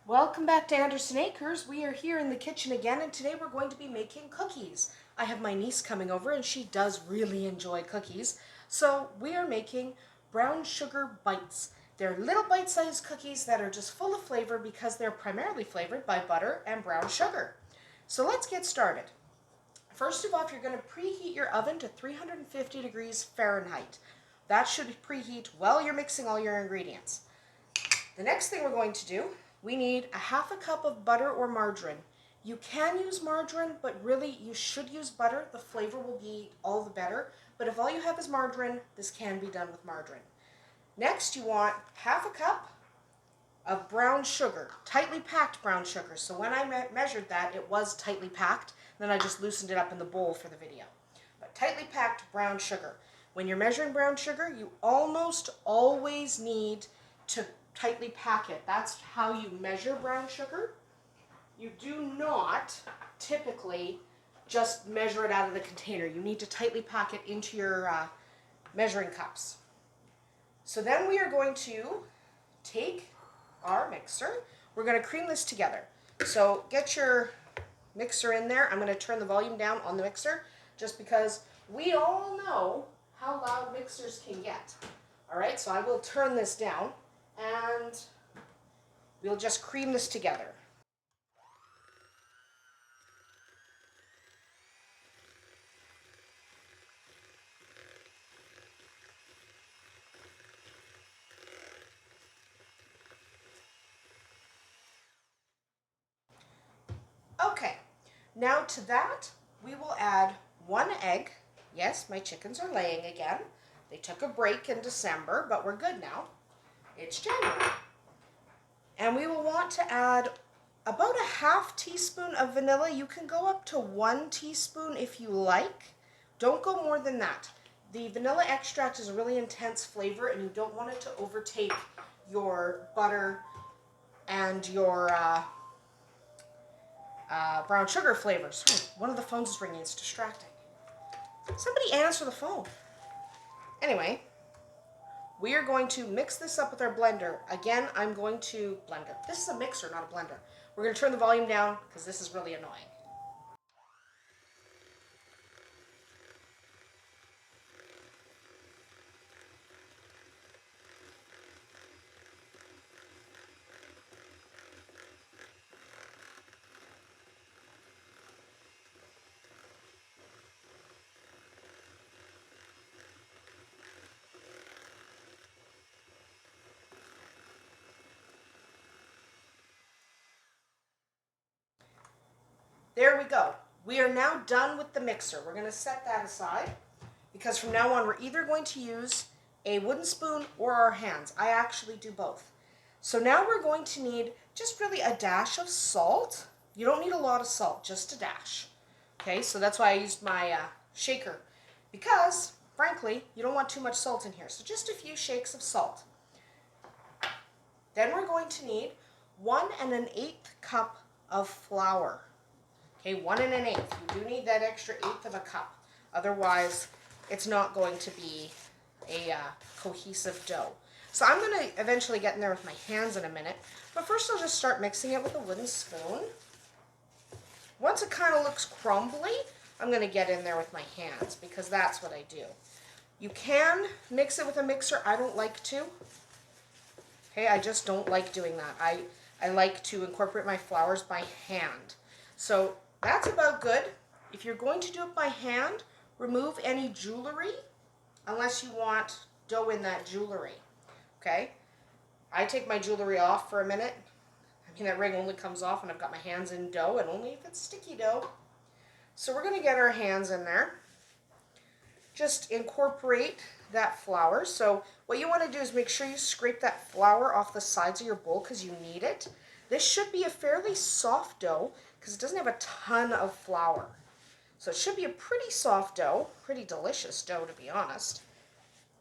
Welcome back to Andersen Acres. We are here in the kitchen again, and today we're going to be making cookies. I have my niece coming over, and she does really enjoy cookies. So we are making brown sugar bites. They're little bite-sized cookies that are just full of flavor because they're primarily flavored by butter and brown sugar. So let's get started. First of all, you're going to preheat your oven to 350 degrees Fahrenheit. That should preheat while you're mixing all your ingredients. The next thing we're going to do, we need a half a cup of butter or margarine. You can use margarine, but really you should use butter. The flavor will be all the better. But if all you have is margarine, this can be done with margarine. Next, you want half a cup of brown sugar, tightly packed brown sugar. So when I measured that, it was tightly packed. Then I just loosened it up in the bowl for the video. But tightly packed brown sugar. When you're measuring brown sugar, you almost always need to tightly pack it. That's how you measure brown sugar. You do not typically just measure it out of the container. You need to tightly pack it into your measuring cups. So then we are going to take our mixer. We're going to cream this together. So get your mixer in there. I'm going to turn the volume down on the mixer just because we all know how loud mixers can get. All right, so I will turn this down and we'll just cream this together. Okay, now to that we will add 1 egg. Yes, my chickens are laying again. They took a break in December, but we're good now. It's January. And we will want to add about a half teaspoon of vanilla. You can go up to 1 teaspoon if you like. Don't go more than that. The vanilla extract is a really intense flavor and you don't want it to overtake your butter and your brown sugar flavor. Sorry, one of the phones is ringing. It's distracting. Somebody answer the phone. Anyway, we are going to mix this up with our blender. Again, I'm going to blender. This is a mixer, not a blender. We're going to turn the volume down because this is really annoying. There we go. We are now done with the mixer. We're going to set that aside because from now on we're either going to use a wooden spoon or our hands. I actually do both. So now we're going to need just really a dash of salt. You don't need a lot of salt, just a dash. Okay, so that's why I used my shaker because, frankly, you don't want too much salt in here. So just a few shakes of salt. Then we're going to need 1 1/8 cup of flour. Okay, 1 1/8. You do need that extra 1/8 of a cup. Otherwise, it's not going to be a cohesive dough. So I'm going to eventually get in there with my hands in a minute. But first I'll just start mixing it with a wooden spoon. Once it kind of looks crumbly, I'm going to get in there with my hands because that's what I do. You can mix it with a mixer. I don't like to. Okay, I just don't like doing that. I like to incorporate my flours by hand. So that's about good. If you're going to do it by hand, remove any jewelry unless you want dough in that jewelry. Okay? I take my jewelry off for a minute. I mean, that ring only comes off when I've got my hands in dough and only if it's sticky dough. So we're going to get our hands in there. Just incorporate that flour. So what you want to do is make sure you scrape that flour off the sides of your bowl because you need it. This should be a fairly soft dough because it doesn't have a ton of flour. So it should be a pretty soft dough, pretty delicious dough to be honest.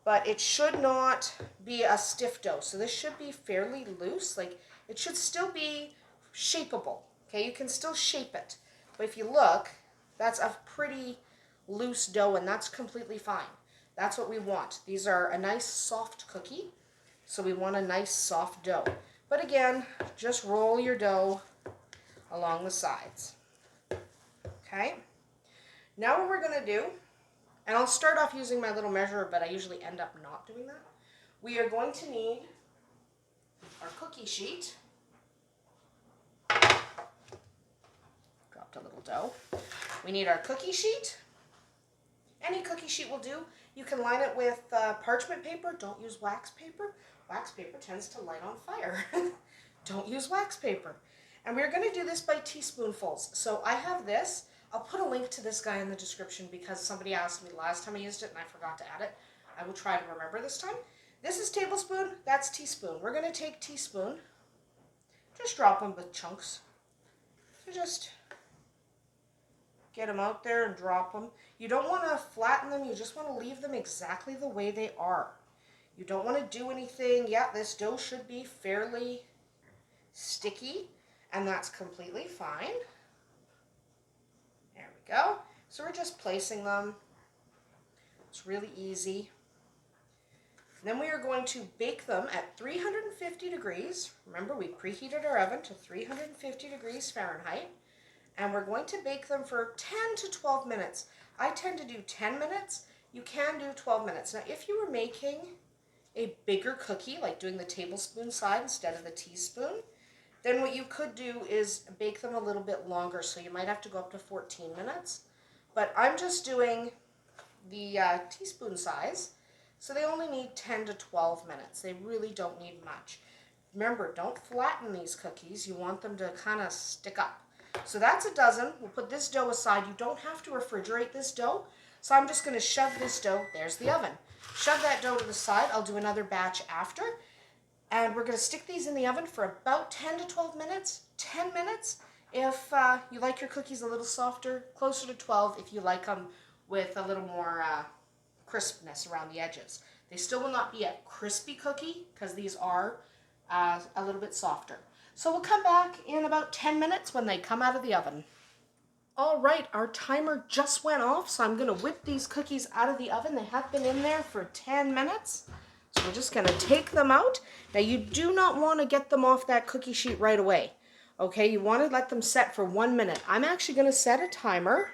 But it should not be a stiff dough. So this should be fairly loose. Like it should still be shapeable. Okay, you can still shape it. But if you look, that's a pretty loose dough and that's completely fine. That's what we want. These are a nice soft cookie. So we want a nice soft dough. But again, just roll your dough along the sides. Okay? Now what we're going to do, and I'll start off using my little measurer, but I usually end up not doing that. We are going to need our cookie sheet. Dropped a little dough. We need our cookie sheet. Any cookie sheet will do. You can line it with parchment paper. Don't use wax paper. Wax paper tends to light on fire. Don't use wax paper. And we're going to do this by teaspoonfuls. So I have this. I'll put a link to this guy in the description because somebody asked me last time I used it and I forgot to add it. I will try to remember this time. This is tablespoon. That's teaspoon. We're going to take teaspoon. Just drop them with chunks. So just get them out there and drop them. You don't want to flatten them. You just want to leave them exactly the way they are. You don't want to do anything. Yeah, this dough should be fairly sticky, and that's completely fine. There we go. So we're just placing them. It's really easy. Then we are going to bake them at 350 degrees. Remember, we preheated our oven to 350 degrees Fahrenheit. And we're going to bake them for 10 to 12 minutes. I tend to do 10 minutes. You can do 12 minutes. Now, if you were making a bigger cookie, like doing the tablespoon side instead of the teaspoon, then what you could do is bake them a little bit longer. So you might have to go up to 14 minutes. But I'm just doing the teaspoon size. So they only need 10 to 12 minutes. They really don't need much. Remember, don't flatten these cookies. You want them to kind of stick up. So that's a dozen. We'll put this dough aside. You don't have to refrigerate this dough. So I'm just going to shove this dough. There's the oven. Shove that dough to the side. I'll do another batch after. And we're going to stick these in the oven for about 10 to 12 minutes. 10 minutes if you like your cookies a little softer. Closer to 12 if you like them with a little more crispness around the edges. They still will not be a crispy cookie because these are a little bit softer. So we'll come back in about 10 minutes when they come out of the oven. All right, our timer just went off, so I'm going to whip these cookies out of the oven. They have been in there for 10 minutes. So we're just going to take them out. Now, you do not want to get them off that cookie sheet right away. Okay, you want to let them set for 1 minute. I'm actually going to set a timer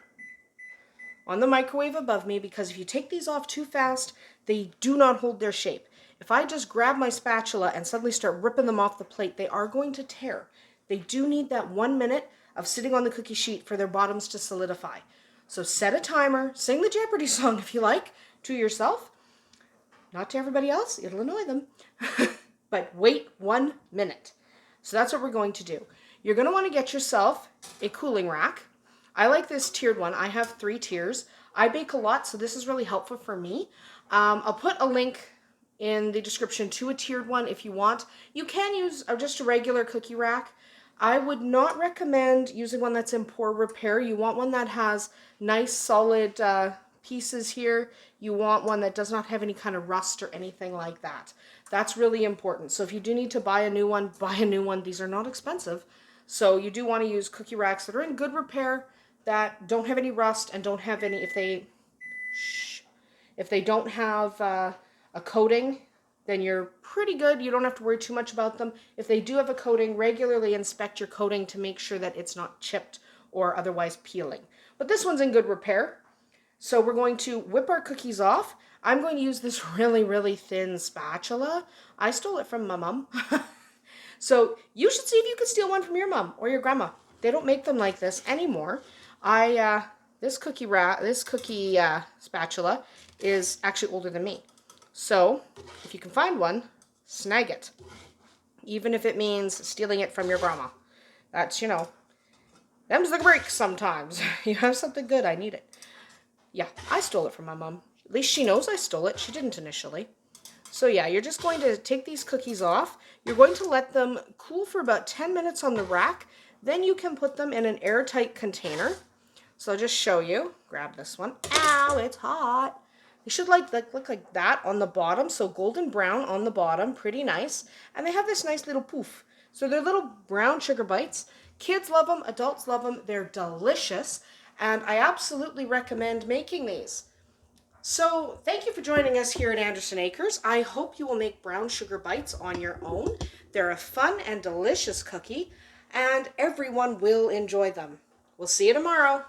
on the microwave above me because if you take these off too fast, they do not hold their shape. If I just grab my spatula and suddenly start ripping them off the plate, they are going to tear. They do need that 1 minute of sitting on the cookie sheet for their bottoms to solidify. So set a timer, sing the Jeopardy song if you like, to yourself. Not to everybody else, it'll annoy them. But wait 1 minute. So that's what we're going to do. You're going to want to get yourself a cooling rack. I like this tiered one. I have 3 tiers. I bake a lot, so this is really helpful for me. I'll put a link in the description to a tiered one if you want. You can use just a regular cookie rack. I would not recommend using one that's in poor repair. You want one that has nice solid pieces here. You want one that does not have any kind of rust or anything like that. That's really important. So if you do need to buy a new one, buy a new one. These are not expensive. So you do want to use cookie racks that are in good repair, that don't have any rust and don't have any, if they don't have a coating, then you're pretty good. You don't have to worry too much about them. If they do have a coating, regularly inspect your coating to make sure that it's not chipped or otherwise peeling. But this one's in good repair. So we're going to whip our cookies off. I'm going to use this really, really thin spatula. I stole it from my mom. So you should see if you could steal one from your mom or your grandma. They don't make them like this anymore. This cookie spatula is actually older than me. So if you can find one, snag it. Even if it means stealing it from your grandma. That's, them's the breaks sometimes. You have something good, I need it. Yeah, I stole it from my mom. At least she knows I stole it. She didn't initially. So yeah, you're just going to take these cookies off. You're going to let them cool for about 10 minutes on the rack. Then you can put them in an airtight container. So I'll just show you. Grab this one. Ow, it's hot. They should look like that on the bottom. So golden brown on the bottom, pretty nice. And they have this nice little poof. So they're little brown sugar bites. Kids love them, adults love them. They're delicious. And I absolutely recommend making these. So thank you for joining us here at Andersen Acres. I hope you will make brown sugar bites on your own. They're a fun and delicious cookie, and everyone will enjoy them. We'll see you tomorrow.